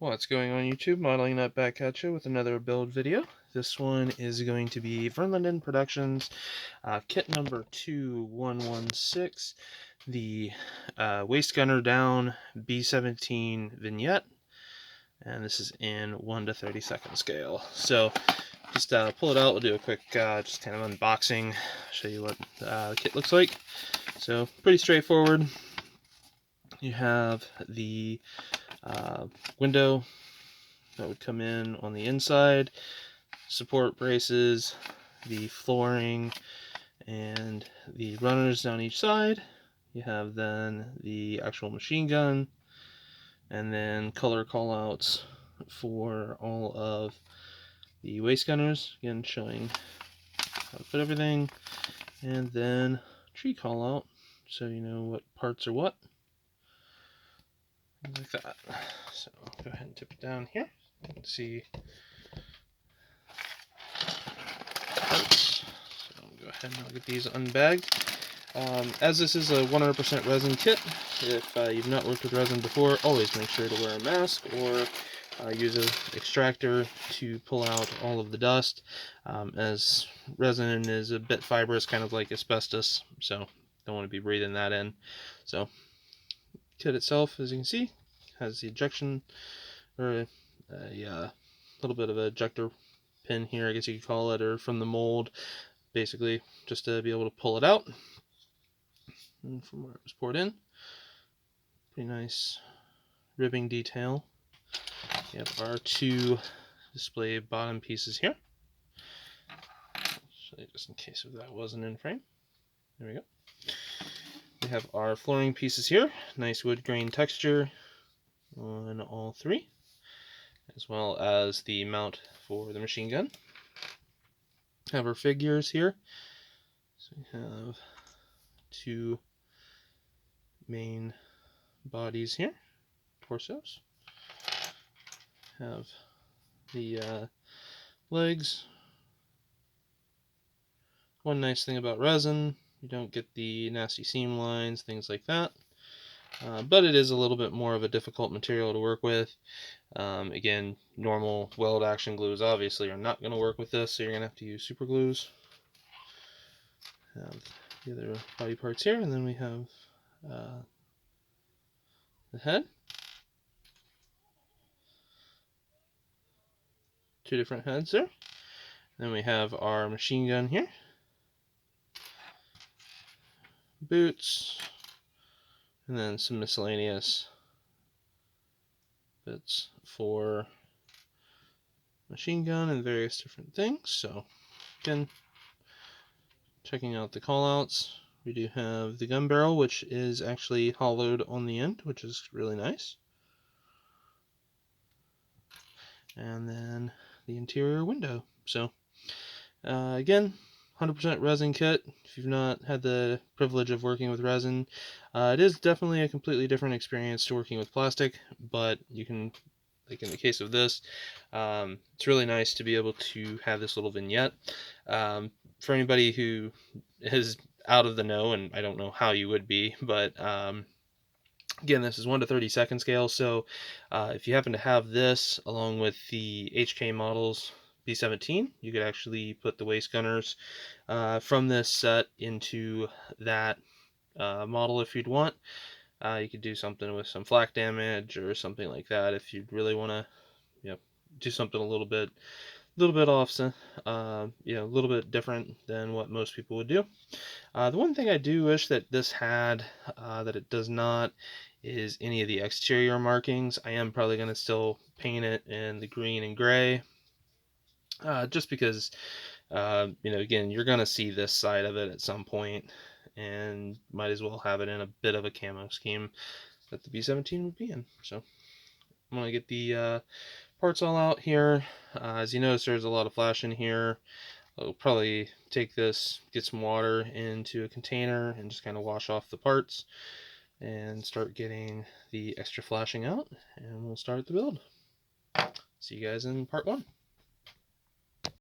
What's going on YouTube? Modeling that back at you with another build video. This one is going to be Verlinden Productions kit number 2116, the waist gunner down B17 vignette, and this is in 1 to 32nd scale. So just pull it out, we'll do a quick just kind of unboxing, show you what the kit looks like. So pretty straightforward. You have the window that would come in on the inside, support braces, the flooring, and the runners down each side. You have then the actual machine gun, and then color callouts for all of the waist gunners, again showing how to put everything, and then tree callout so you know what parts are what, like that. So I'll go ahead and tip it down here. You can see parts. So I'll go ahead and I'll get these unbagged. As this is a 100% resin kit, if you've not worked with resin before, always make sure to wear a mask or use an extractor to pull out all of the dust, as resin is a bit fibrous, kind of like asbestos, so don't want to be breathing that in. So kit itself, as you can see, has the ejection, or a little bit of an ejector pin here, I guess you could call it, or from the mold, basically just to be able to pull it out. And from where it was poured in, pretty nice ribbing detail. We have our two display bottom pieces here. I'll show you just in case if that wasn't in frame. There we go. We have our flooring pieces here, nice wood grain texture on all three, as well as the mount for the machine gun. Have our figures here. So we have two main bodies here, torsos. Have the legs. One nice thing about resin, you don't get the nasty seam lines, things like that. But it is a little bit more of a difficult material to work with. Again, normal weld action glues obviously are not going to work with this, so you're going to have to use super glues. Have the other body parts here, and then we have the head. Two different heads there. Then we have our machine gun here. Boots. And then some miscellaneous bits for machine gun and various different things. So again, checking out the callouts, we do have the gun barrel, which is actually hollowed on the end, which is really nice. And then the interior window. So again, 100% resin kit. If you've not had the privilege of working with resin, it is definitely a completely different experience to working with plastic, but you can, like in the case of this, it's really nice to be able to have this little vignette. For anybody who is out of the know, and I don't know how you would be, but again, this is 1 to 32nd scale, so if you happen to have this along with the HK models B17, you could actually put the waist gunners from this set into that model if you'd want. You could do something with some flak damage or something like that if you'd really want to, do something a little bit off, a little bit different than what most people would do. The one thing I do wish that this had that it does not is any of the exterior markings. I am probably going to still paint it in the green and gray, just because again, you're going to see this side of it at some point, and might as well have it in a bit of a camo scheme that the B17 would be in. So I'm going to get the parts all out here. As you notice, there's a lot of flash in here. I'll probably take this, get some water into a container, and just kind of wash off the parts and start getting the extra flashing out, and we'll start the build. See you guys in part 1.